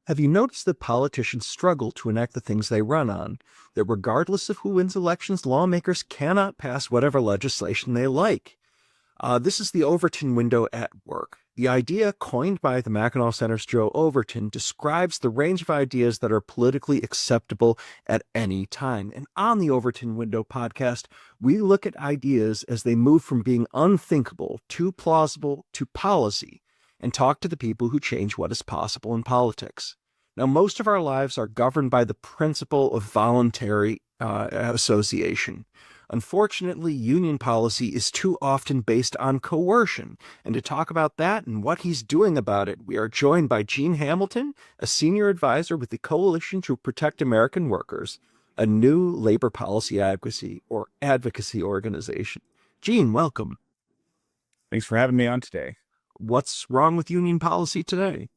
Have you noticed that politicians struggle to enact the things they run on? That regardless of who wins elections, lawmakers cannot pass whatever legislation they like. This is the Overton window at work. The idea, coined by the Mackinac Center's Joe Overton, describes the range of ideas that are politically acceptable at any time. And on the Overton Window podcast, we look at ideas as they move from being unthinkable to plausible to policy, and talk to the people who change what is possible in politics. Now, most of our lives are governed by the principle of voluntary association. Unfortunately, union policy is too often based on coercion. And to talk about that and what he's doing about it, we are joined by Gene Hamilton, a senior advisor with the Coalition to Protect American Workers, a new labor policy advocacy organization. Gene, welcome. Thanks for having me on today. What's wrong with union policy today?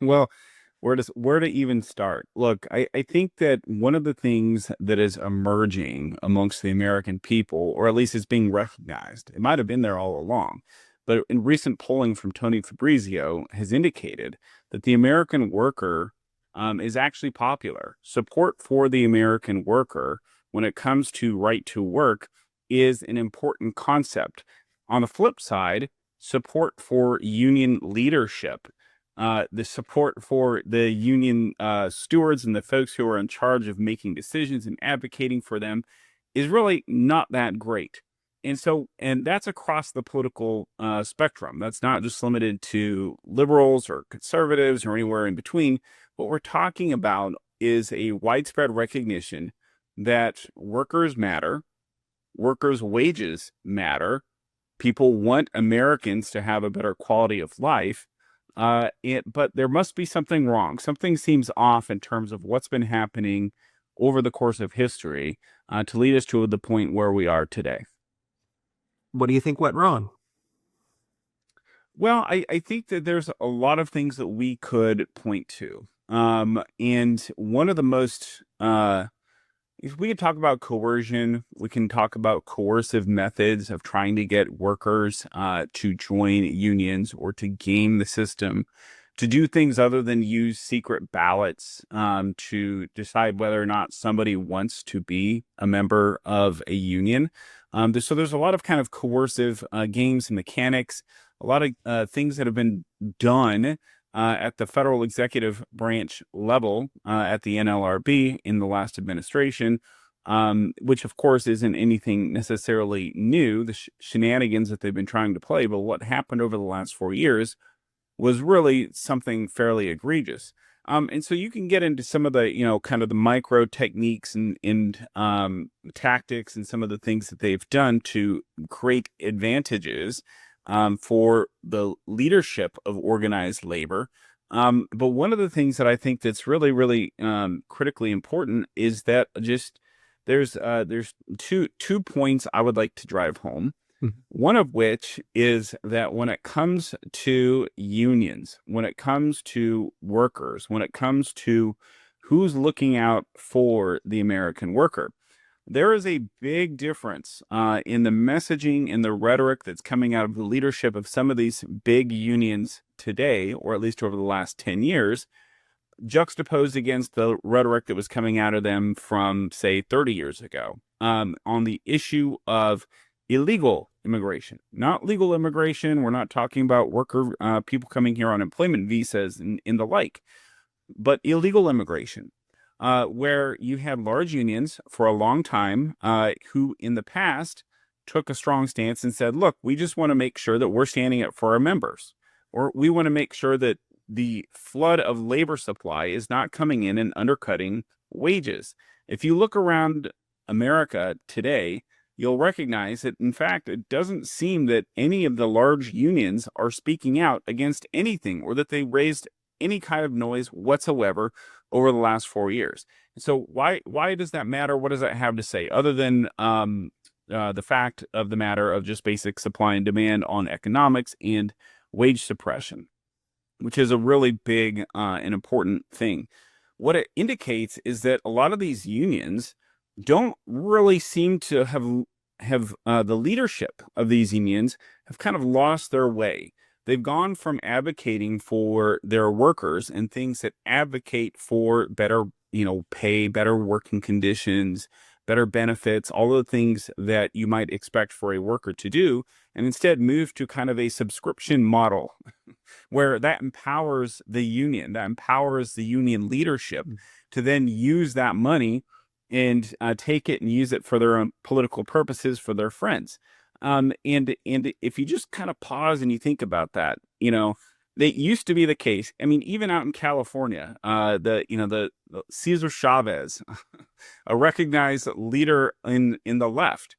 Well, where to even start? Look, I think that one of the things that is emerging amongst the American people, or at least is being recognized, it might have been there all along, but in recent polling from Tony Fabrizio has indicated that the American worker is actually popular. Support for the American worker when it comes to right to work is an important concept. On the flip side, support for union leadership, the support for the union stewards and the folks who are in charge of making decisions and advocating for them is really not that great. And that's across the political spectrum. That's not just limited to liberals or conservatives or anywhere in between. What we're talking about is a widespread recognition that workers matter, workers' wages matter, people want Americans to have a better quality of life. But there must be something wrong. Something seems off in terms of what's been happening over the course of history to lead us to the point where we are today. What do you think went wrong? Well, I think that there's a lot of things that we could point to. And one of the most, if we could talk about coercion, we can talk about coercive methods of trying to get workers to join unions or to game the system, to do things other than use secret ballots to decide whether or not somebody wants to be a member of a union. So there's a lot of kind of coercive games and mechanics, a lot of things that have been done at the federal executive branch level at the NLRB in the last administration, which of course isn't anything necessarily new, the shenanigans that they've been trying to play. But what happened over the last 4 years was really something fairly egregious. And so you can get into some of the, kind of the micro techniques and tactics and some of the things that they've done to create advantages for the leadership of organized labor. But one of the things that I think that's really, really critically important is that just there's two points I would like to drive home. One of which is that when it comes to unions, when it comes to workers, when it comes to who's looking out for the American worker, there is a big difference in the messaging and the rhetoric that's coming out of the leadership of some of these big unions today, or at least over the last 10 years, juxtaposed against the rhetoric that was coming out of them from, say, 30 years ago on the issue of illegal immigration, not legal immigration. We're not talking about people coming here on employment visas and the like, but illegal immigration. Where you had large unions for a long time who in the past took a strong stance and said, look, we just want to make sure that we're standing up for our members, or we want to make sure that the flood of labor supply is not coming in and undercutting wages. If you look around America today, you'll recognize that, in fact, it doesn't seem that any of the large unions are speaking out against anything or that they raised any kind of noise whatsoever over the last 4 years. So why does that matter? What does that have to say other than the fact of the matter of just basic supply and demand on economics and wage suppression, which is a really big and important thing? What it indicates is that a lot of these unions don't really seem to have the leadership of these unions have kind of lost their way. They've gone from advocating for their workers and things that advocate for better, pay, better working conditions, better benefits, all of the things that you might expect for a worker to do, and instead move to kind of a subscription model where that empowers the union leadership to then use that money and take it and use it for their own political purposes for their friends. And if you just kind of pause and you think about that, that used to be the case. I mean, even out in California, the Cesar Chavez, a recognized leader in the left,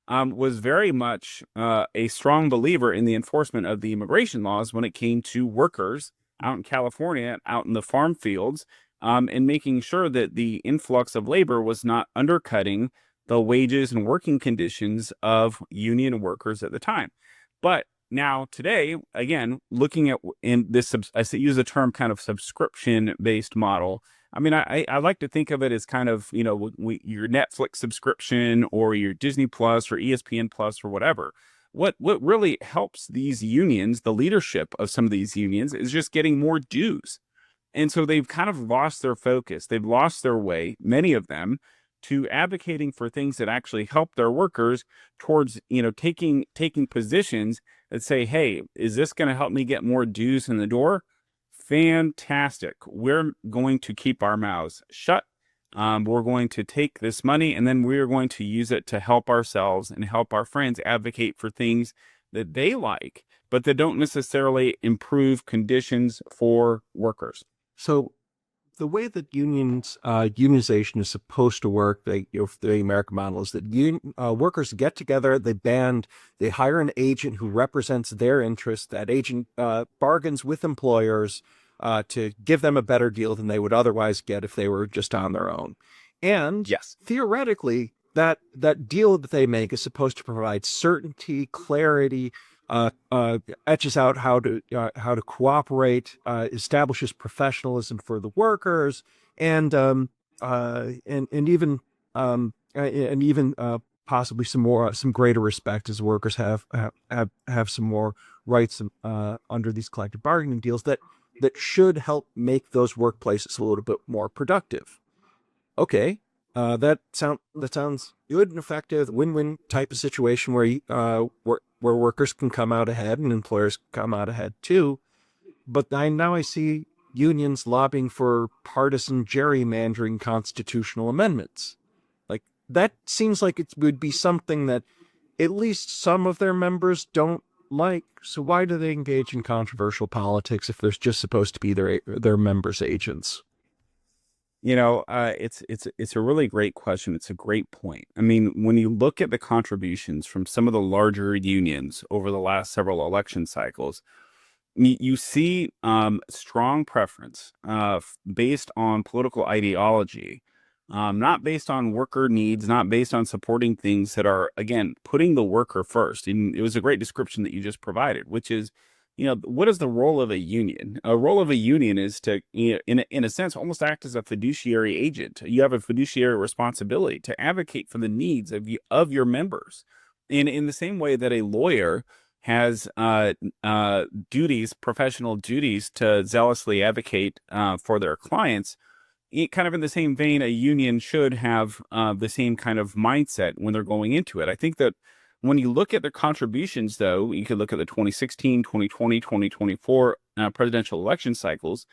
was very much a strong believer in the enforcement of the immigration laws when it came to workers out in California, out in the farm fields, and making sure that the influx of labor was not undercutting the wages and working conditions of union workers at the time. But now today, again, looking at in this, use the term kind of subscription based model. I mean, I like to think of it as kind of, your Netflix subscription or your Disney Plus or ESPN Plus or whatever. What really helps these unions, the leadership of some of these unions, is just getting more dues. And so they've kind of lost their focus. They've lost their way, many of them, to advocating for things that actually help their workers towards, taking positions that say, hey, is this going to help me get more dues in the door? Fantastic. We're going to keep our mouths shut. We're going to take this money and then we're going to use it to help ourselves and help our friends advocate for things that they like, but that don't necessarily improve conditions for workers. So the way that unionization is supposed to work, the American model, is that workers get together, they hire an agent who represents their interests. That agent bargains with employers to give them a better deal than they would otherwise get if they were just on their own. And yes, theoretically, that deal that they make is supposed to provide certainty, clarity, etches out how to cooperate, establishes professionalism for the workers, and even possibly some greater respect as workers have some more rights under these collective bargaining deals that should help make those workplaces a little bit more productive. Okay, that sounds good and effective, win-win type of situation where workers can come out ahead and employers come out ahead too. But I see unions lobbying for partisan gerrymandering constitutional amendments. Like, that seems like it would be something that at least some of their members don't like. So why do they engage in controversial politics if they're just supposed to be their members' agents? It's a really great question. It's a great point. I mean, when you look at the contributions from some of the larger unions over the last several election cycles, you see strong preference based on political ideology, not based on worker needs, not based on supporting things that are, again, putting the worker first. And it was a great description that you just provided, which is, what is the role of a union? A role of a union is to, in a sense, almost act as a fiduciary agent. You have a fiduciary responsibility to advocate for the needs of your members. And in the same way that a lawyer has professional duties to zealously advocate for their clients, kind of in the same vein, a union should have the same kind of mindset when they're going into it. I think that when you look at their contributions, though, you could look at the 2016, 2020, 2024 presidential election cycles.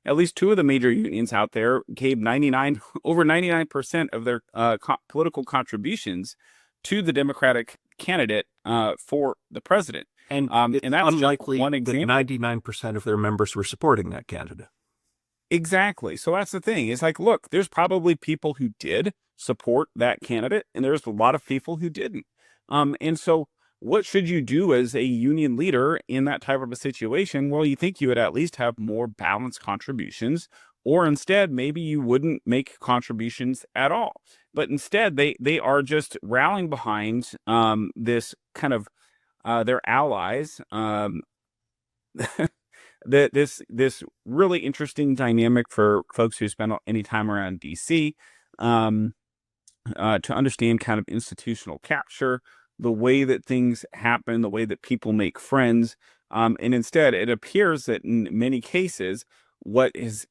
At least two of the major unions out there gave over 99% of their political contributions to the Democratic candidate for the president. And it's that's unlikely one example. that 99% of their members were supporting that candidate. Exactly. So that's the thing. It's like, look, there's probably people who did support that candidate, and there's a lot of people who didn't. And so what should you do as a union leader in that type of a situation? Well, you think you would at least have more balanced contributions, or instead, maybe you wouldn't make contributions at all. But instead, they are just rallying behind this kind of their allies. This really interesting dynamic for folks who spend any time around DC to understand kind of institutional capture, the way that things happen, the way that people make friends, And instead, it appears that in many cases, what is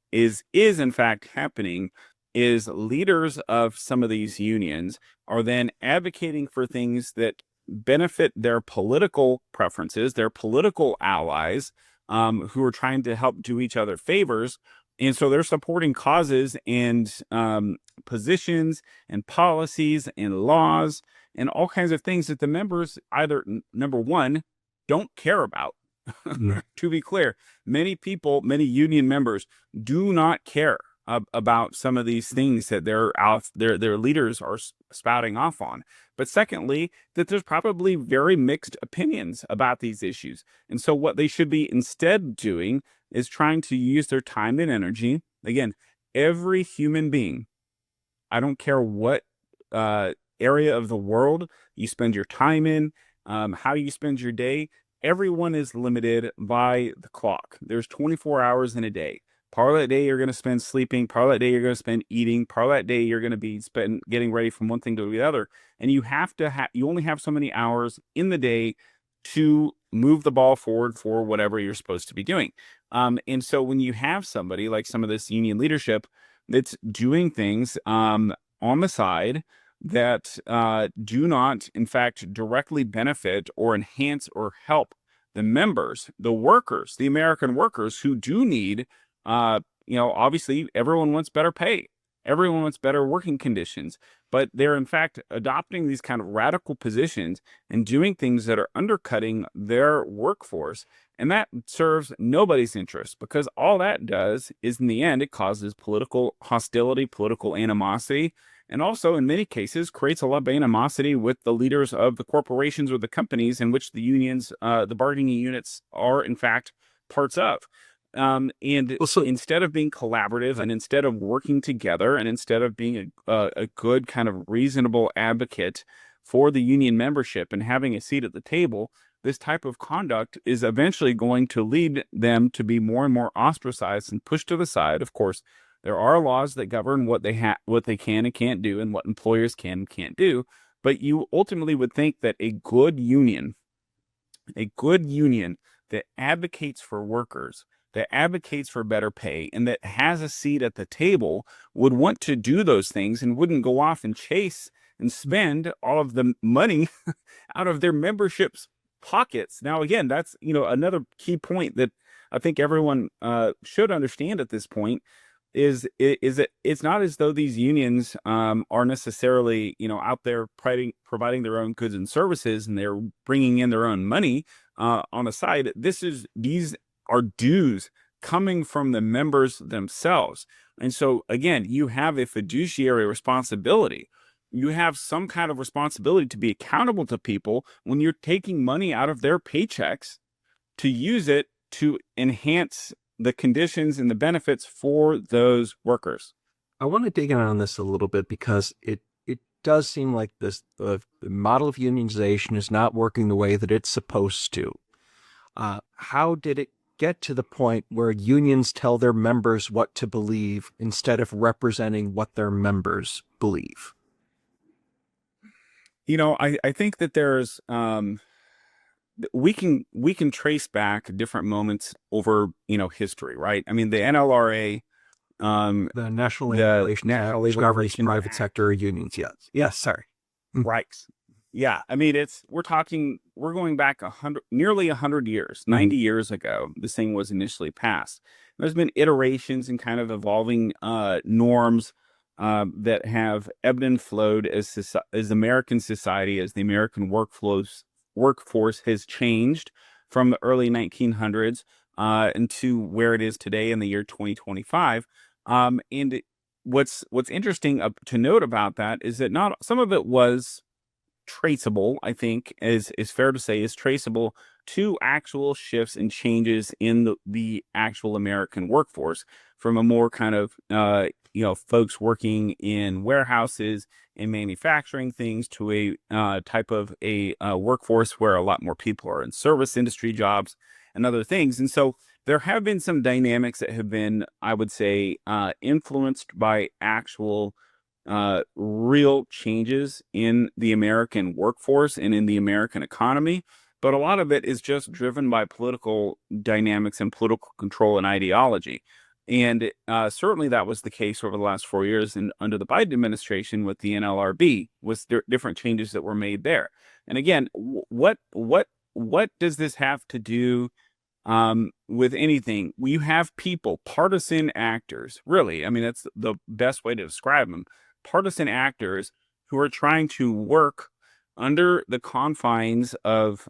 in fact happening is leaders of some of these unions are then advocating for things that benefit their political preferences, their political allies, who are trying to help do each other favors. And so they're supporting causes and positions and policies and laws and all kinds of things that the members either, number one, don't care about. Mm. To be clear, many people, many union members do not care about some of these things that their leaders are spouting off on. But secondly, that there's probably very mixed opinions about these issues. And so what they should be instead doing is trying to use their time and energy. Again, every human being, I don't care what area of the world you spend your time in, how you spend your day, everyone is limited by the clock. There's 24 hours in a day. Part of that day you're going to spend sleeping. Part of that day you're going to spend eating. Part of that day you're going to be spent getting ready from one thing to the other. And you have to you only have so many hours in the day to move the ball forward for whatever you're supposed to be doing. And so when you have somebody like some of this union leadership that's doing things on the side that do not, in fact, directly benefit or enhance or help the members, the workers, the American workers who do need, obviously everyone wants better pay. Everyone wants better working conditions, but they're in fact adopting these kind of radical positions and doing things that are undercutting their workforce. And that serves nobody's interest, because all that does is, in the end, it causes political hostility, political animosity, and also in many cases creates a lot of animosity with the leaders of the corporations or the companies in which the unions, the bargaining units are in fact parts of. And Well, so instead of being collaborative, and instead of working together, and instead of being a good kind of reasonable advocate for the union membership and having a seat at the table, this type of conduct is eventually going to lead them to be more and more ostracized and pushed to the side. Of course, there are laws that govern what they can and can't do, and what employers can and can't do. But you ultimately would think that a good union that advocates for workers, that advocates for better pay, and that has a seat at the table would want to do those things and wouldn't go off and chase and spend all of the money out of their membership's pockets. Now, again, that's another key point that I think everyone should understand at this point is that it's not as though these unions are necessarily out there providing their own goods and services, and they're bringing in their own money on the side. These are dues coming from the members themselves. And so again, you have a fiduciary responsibility. You have some kind of responsibility to be accountable to people when you're taking money out of their paychecks to use it to enhance the conditions and the benefits for those workers. I want to dig in on this a little bit, because it does seem like the model of unionization is not working the way that it's supposed to. How did it get to the point where unions tell their members what to believe instead of representing what their members believe? I think that there's we can trace back different moments over history, right? I mean, the NLRA, The National Labor the Relations Act, National which Labor governs Relations private Act, sector unions. Yes, sorry. right? Yeah, I mean, we're going back nearly 100 years, Mhm. 90 years ago. This thing was initially passed. There's been iterations and kind of evolving norms that have ebbed and flowed as American society, as the American workforce has changed from the early 1900s into where it is today in the year 2025. And what's interesting to note about that is that not some of it was traceable, I think is fair to say, is traceable to actual shifts and changes in the actual American workforce, from a more kind of folks working in warehouses and manufacturing things, to a type of a workforce where a lot more people are in service industry jobs and other things. And so there have been some dynamics that have been, I would say, influenced by actual real changes in the American workforce and in the American economy. but a lot of it is just driven by political dynamics and political control and ideology. And certainly that was the case over the last 4 years and under the Biden administration with the NLRB, with different changes that were made there. And again, what does this have to do with anything? You have people, partisan actors, really. I mean, that's the best way to describe them. Partisan actors who are trying to work under the confines of,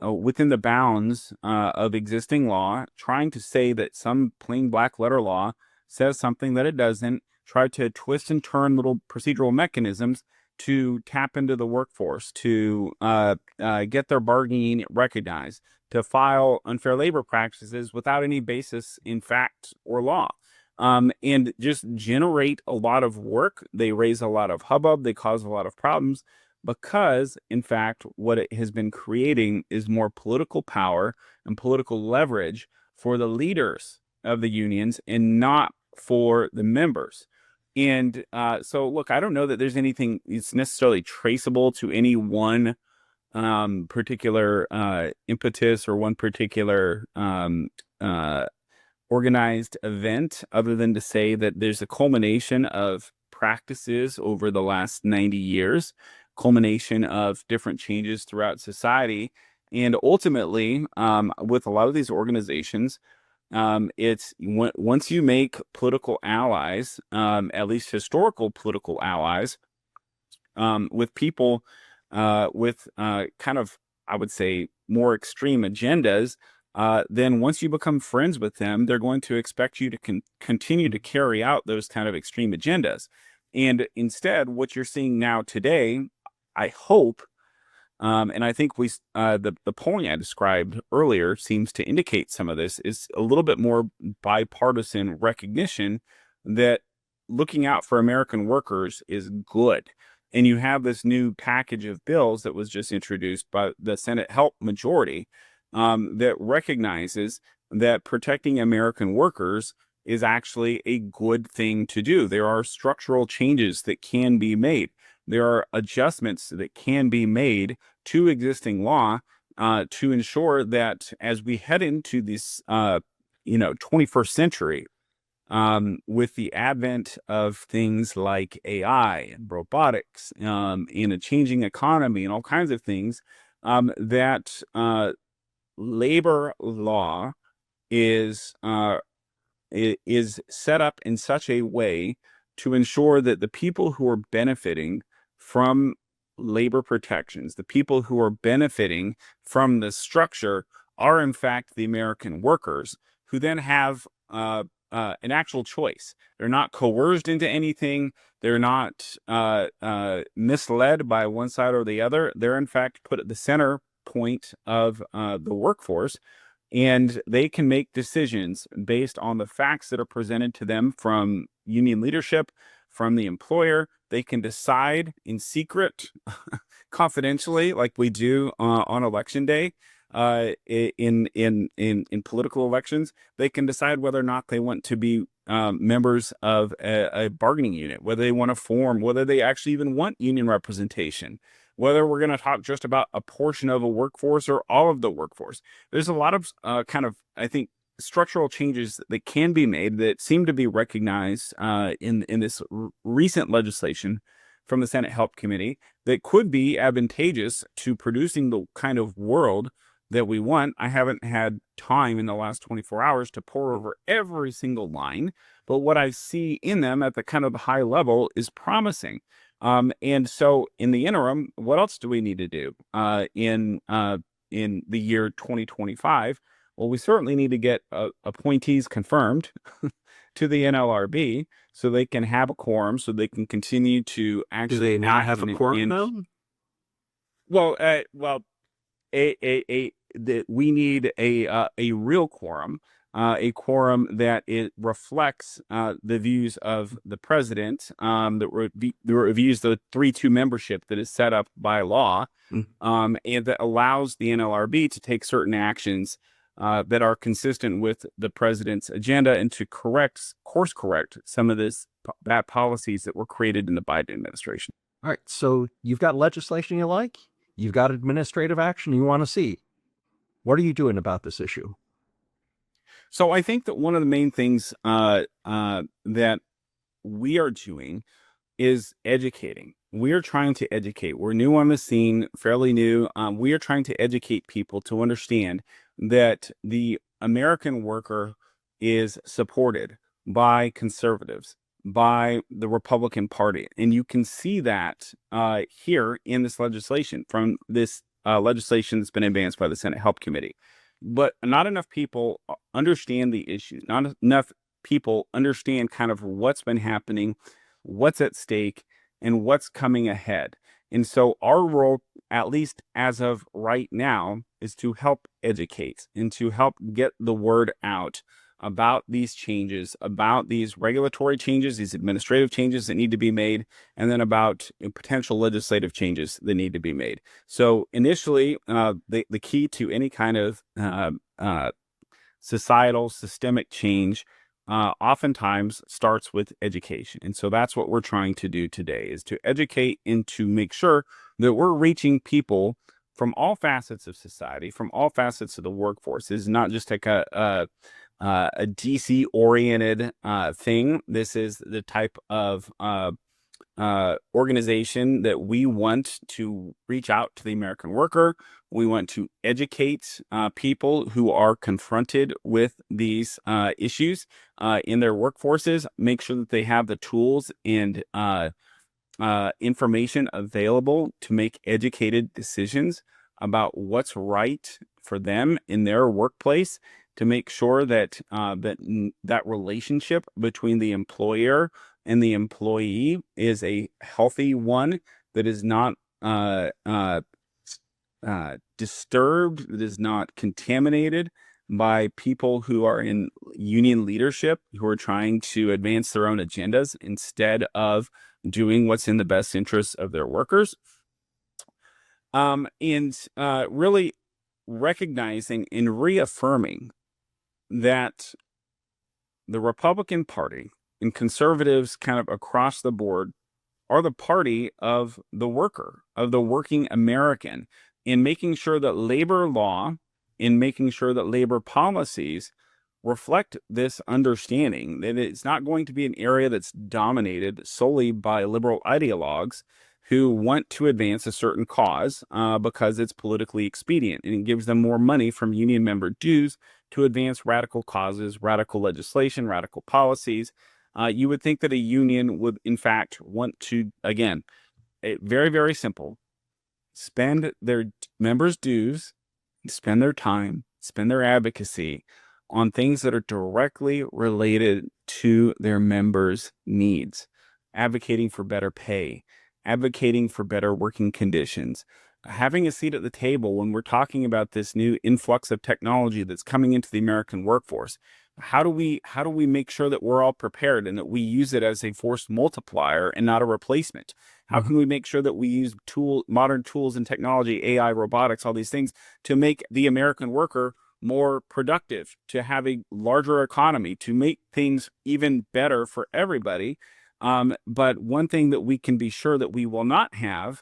within the bounds of existing law, trying to say that some plain black letter law says something that it doesn't, try to twist and turn little procedural mechanisms to tap into the workforce, to get their bargaining recognized, to file unfair labor practices without any basis in fact or law, and just generate a lot of work. They raise a lot of hubbub. They cause a lot of problems because, in fact, what it has been creating is more political power and political leverage for the leaders of the unions and not for the members. And so, look, I don't know that there's anything that's necessarily traceable to any one particular impetus or one particular organized event, other than to say that there's a culmination of practices over the last 90 years, culmination of different changes throughout society. And ultimately, with a lot of these organizations, it's once you make political allies, at least historical political allies, with people with kind of, I would say, more extreme agendas, then once you become friends with them, they're going to expect you to continue to carry out those kind of extreme agendas. And instead, what you're seeing now today, I hope, and I think the polling I described earlier seems to indicate some of this, is a little bit more bipartisan recognition that looking out for American workers is good. And you have this new package of bills that was just introduced by the Senate Help majority, that recognizes that protecting American workers is actually a good thing to do. There are structural changes that can be made. There are adjustments that can be made to existing law to ensure that as we head into this, 21st century, with the advent of things like AI and robotics, in a changing economy and all kinds of things, that labor law is set up in such a way to ensure that the people who are benefiting from labor protections, the people who are benefiting from the structure, are in fact the American workers, who then have an actual choice. They're not coerced into anything. They're not misled by one side or the other. They're in fact put at the center point of the workforce, and they can make decisions based on the facts that are presented to them from union leadership, from the employer. They can decide in secret, confidentially, like we do on election day. In political elections, they can decide whether or not they want to be members of a bargaining unit, whether they want to form, whether they actually even want union representation, whether we're going to talk just about a portion of a workforce or all of the workforce. There's a lot of kind of, I think, structural changes that can be made that seem to be recognized in this recent legislation from the Senate Help Committee that could be advantageous to producing the kind of world that we want. I haven't had time in the last 24 hours to pour over every single line, but what I see in them at the kind of high level is promising. And so in the interim, what else do we need to do in the year 2025? Well, we certainly need to get appointees confirmed to the NLRB so they can have a quorum, so they can continue to actually. Do they not have a quorum though? Well, we need a real quorum, a quorum that it reflects the views of the president, that reviews the 3-2 membership that is set up by law, and that allows the NLRB to take certain actions that are consistent with the president's agenda and to course correct some of this bad policies that were created in the Biden administration. All right, so you've got legislation you like, you've got administrative action you want to see. What are you doing about this issue? So I think that one of the main things that we are doing is educating. We are trying to educate. We're new on the scene, fairly new. We are trying to educate people to understand that the American worker is supported by conservatives, by the Republican Party. And you can see that here in this legislation, from this legislation that's been advanced by the Senate Help Committee. But not enough people understand the issues. Not enough people understand kind of what's been happening, what's at stake, and what's coming ahead. And so our role, at least as of right now, is to help educate and to help get the word out about these changes, about these regulatory changes, these administrative changes that need to be made, and then about potential legislative changes that need to be made. So initially, the key to any kind of societal systemic change oftentimes starts with education. And so that's what we're trying to do today, is to educate and to make sure that we're reaching people from all facets of society, from all facets of the workforce. This is not just like a DC oriented thing. This is the type of organization that we want to reach out to the American worker. We want to educate people who are confronted with these issues in their workforces, make sure that they have the tools and information available to make educated decisions about what's right for them in their workplace, to make sure that that relationship between the employer and the employee is a healthy one, that is not disturbed, that is not contaminated by people who are in union leadership, who are trying to advance their own agendas instead of doing what's in the best interests of their workers. And really recognizing and reaffirming that the Republican Party and conservatives kind of across the board are the party of the worker, of the working American, in making sure that labor law, in making sure that labor policies reflect this understanding that it's not going to be an area that's dominated solely by liberal ideologues who want to advance a certain cause because it's politically expedient, and it gives them more money from union member dues to advance radical causes, radical legislation, radical policies. You would think that a union would, in fact, want to, again, very, very simple, spend their members' dues, spend their time, spend their advocacy on things that are directly related to their members' needs, advocating for better pay, advocating for better working conditions, having a seat at the table when we're talking about this new influx of technology that's coming into the American workforce. How do we make sure that we're all prepared and that we use it as a force multiplier and not a replacement? How can we make sure that we use modern tools and technology, AI, robotics, all these things, to make the American worker more productive, to have a larger economy, to make things even better for everybody? But one thing that we can be sure that we will not have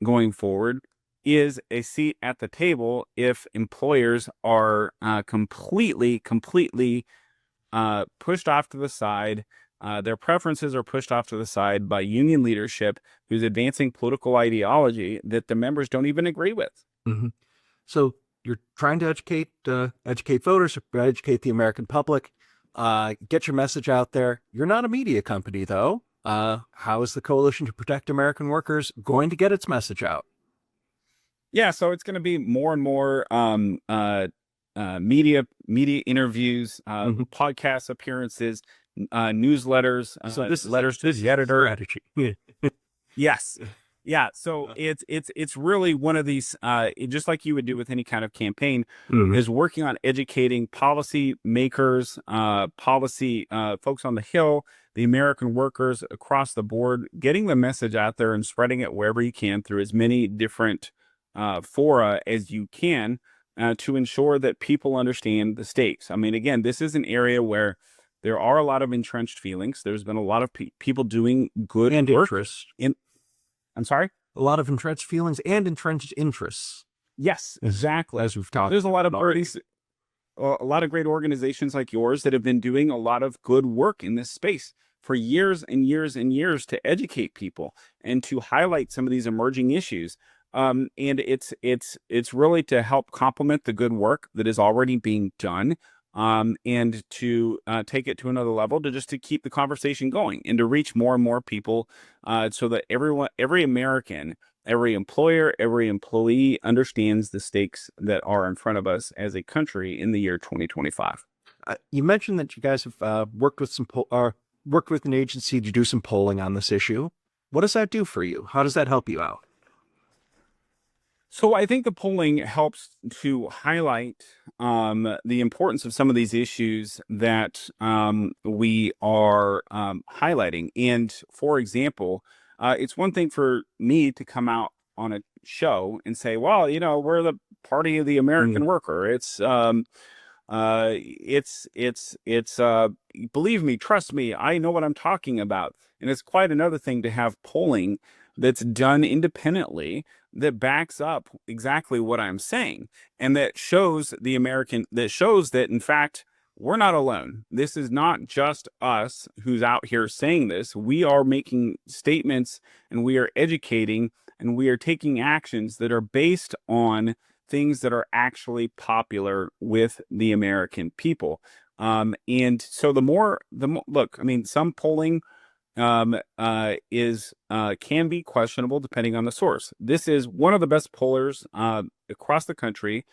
going forward is a seat at the table if employers are completely pushed off to the side. Their preferences are pushed off to the side by union leadership who's advancing political ideology that the members don't even agree with. Mm-hmm. So you're trying to educate voters, educate the American public, get your message out there. You're not a media company, though. How is the Coalition to Protect American Workers going to get its message out? Yeah, so it's going to be more and more media interviews, podcast appearances, newsletters. So this letters to the editor. Strategy. Yes. Yeah. So it's really one of these, just like you would do with any kind of campaign, is working on educating policy makers, policy folks on the Hill, the American workers across the board, getting the message out there and spreading it wherever you can through as many different fora as you can to ensure that people understand the stakes. I mean, again, this is an area where there are a lot of entrenched feelings. There's been a lot of people doing good and work. interest. I'm sorry? A lot of entrenched feelings and entrenched interests. Yes, exactly. as we've talked There's a lot of about already. a lot of great organizations like yours that have been doing a lot of good work in this space for years and years and years to educate people and to highlight some of these emerging issues. And it's really to help complement the good work that is already being done, and to take it to another level, to just to keep the conversation going and to reach more and more people, so that every American, every employer, every employee understands the stakes that are in front of us as a country in the year 2025. You mentioned that you guys have worked with an agency to do some polling on this issue. What does that do for you? How does that help you out? So I think the polling helps to highlight the importance of some of these issues that we are highlighting. And for example, it's one thing for me to come out on a show and say, "Well, we're the party of the Mm. American worker." It's believe me, trust me, I know what I'm talking about. And it's quite another thing to have polling that's done independently that backs up exactly what I'm saying, and that shows that in fact we're not alone. This is not just us who's out here saying this. We are making statements, and we are educating, and we are taking actions that are based on things that are actually popular with the American people. And so look, I mean, some polling is can be questionable depending on the source. This is one of the best pollers across the country,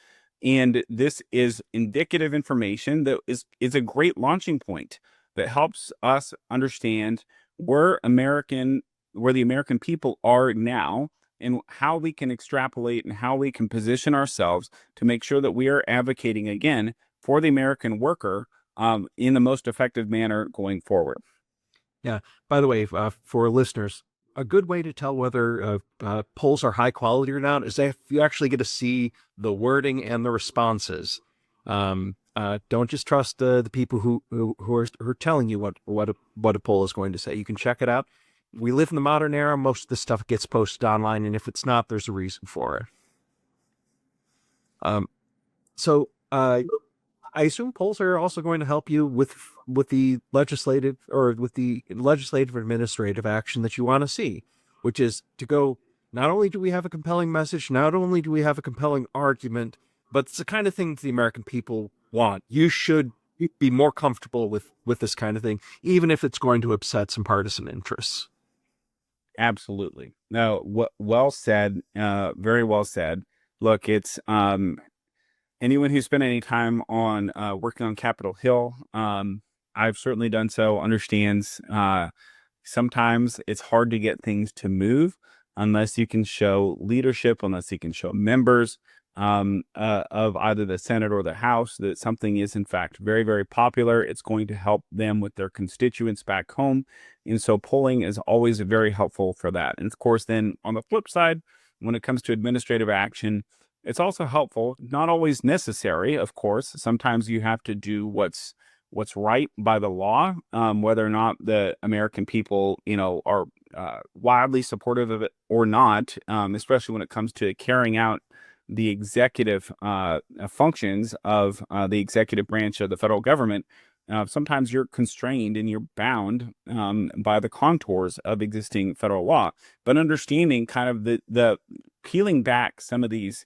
and this is indicative information that is a great launching point that helps us understand where American where the American people are now, and how we can extrapolate and how we can position ourselves to make sure that we are advocating again for the American worker, in the most effective manner going forward. Yeah. By the way, for listeners, a good way to tell whether polls are high quality or not is if you actually get to see the wording and the responses. Don't just trust the people who are telling you what a poll is going to say. You can check it out. We live in the modern era. Most of this stuff gets posted online, and if it's not, there's a reason for it. So I assume polls are also going to help you with the legislative or administrative action that you want to see, which is to go. Not only do we have a compelling message, not only do we have a compelling argument, but it's the kind of thing the American people want. You should be more comfortable with this kind of thing, even if it's going to upset some partisan interests. Absolutely. No, well said. Very well said. Look, it's anyone who's spent any time on working on Capitol Hill, I've certainly done so, understands sometimes it's hard to get things to move unless you can show leadership, unless you can show members of either the Senate or the House that something is in fact very, very popular. It's going to help them with their constituents back home. And so polling is always very helpful for that. And of course, then on the flip side, when it comes to administrative action, it's also helpful, not always necessary, of course. Sometimes you have to do what's right by the law, whether or not the American people, are wildly supportive of it or not, especially when it comes to carrying out the executive functions of the executive branch of the federal government. Sometimes you're constrained and you're bound by the contours of existing federal law. But understanding kind of the peeling back some of these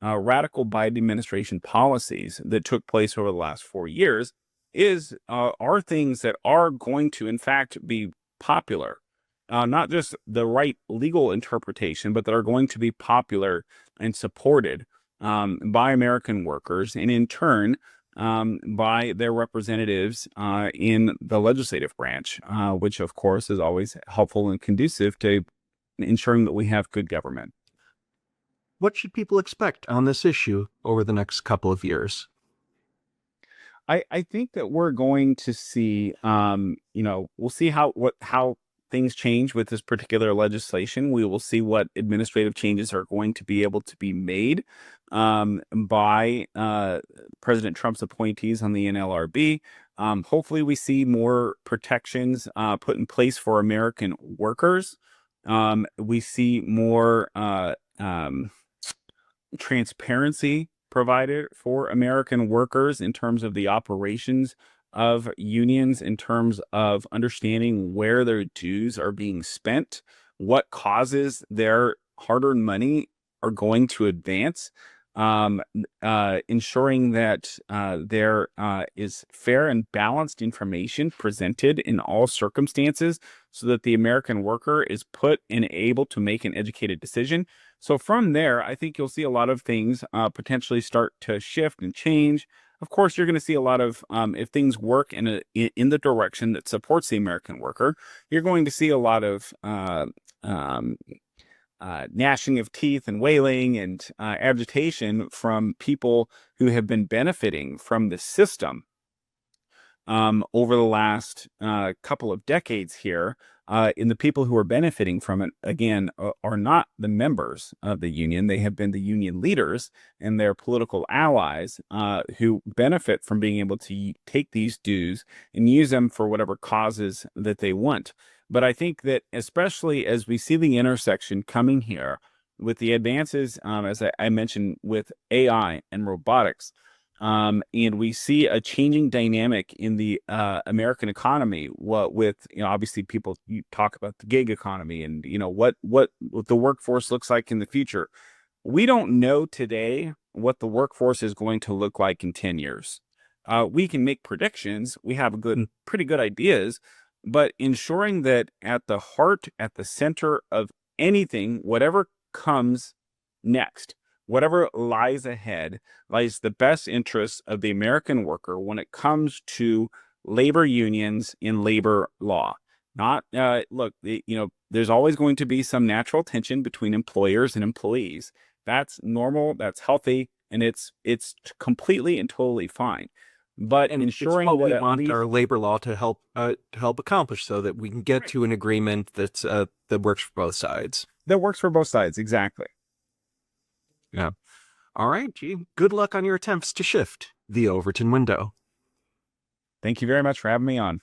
radical Biden administration policies that took place over the last 4 years are things that are going to, in fact, be popular. Not just the right legal interpretation, but that are going to be popular and supported by American workers, and in turn by their representatives in the legislative branch, which, of course, is always helpful and conducive to ensuring that we have good government. What should people expect on this issue over the next couple of I think that we're going to see, we'll see how things change with this particular legislation. We will see what administrative changes are going to be able to be made by President Trump's appointees on the NLRB. Hopefully, we see more protections put in place for American workers. We see more transparency provided for American workers in terms of the operations of unions, in terms of understanding where their dues are being spent, what causes their hard-earned money are going to advance, ensuring that there is fair and balanced information presented in all circumstances so that the American worker is put and able to make an educated decision. So from there, I think you'll see a lot of things potentially start to shift and change. Of course, you're going to see a lot of if things work in the direction that supports the American worker, you're going to see a lot of um, gnashing of teeth and wailing and agitation from people who have been benefiting from the system over the last couple of decades here. And the people who are benefiting from it, again, are not the members of the union. They have been the union leaders and their political allies who benefit from being able to take these dues and use them for whatever causes that they want. But I think that especially as we see the intersection coming here with the advances, as I mentioned, with AI and robotics, and we see a changing dynamic in the American economy. What with obviously people you talk about the gig economy and what the workforce looks like in the future. We don't know today what the workforce is going to look like in 10 years. We can make predictions. We have pretty good ideas, but ensuring that at the heart, at the center of anything, whatever comes next, whatever lies ahead, lies the best interests of the American worker when it comes to labor unions in labor law. Not look, there's always going to be some natural tension between employers and employees. That's normal, that's healthy, and it's completely and totally fine. But And ensuring it's what we that want our labor law to help accomplish, so that we can get to an agreement that's that works for both sides. that works for both sides, exactly. Yeah. All right, G. Good luck on your attempts to shift the Overton window. Thank you very much for having me on.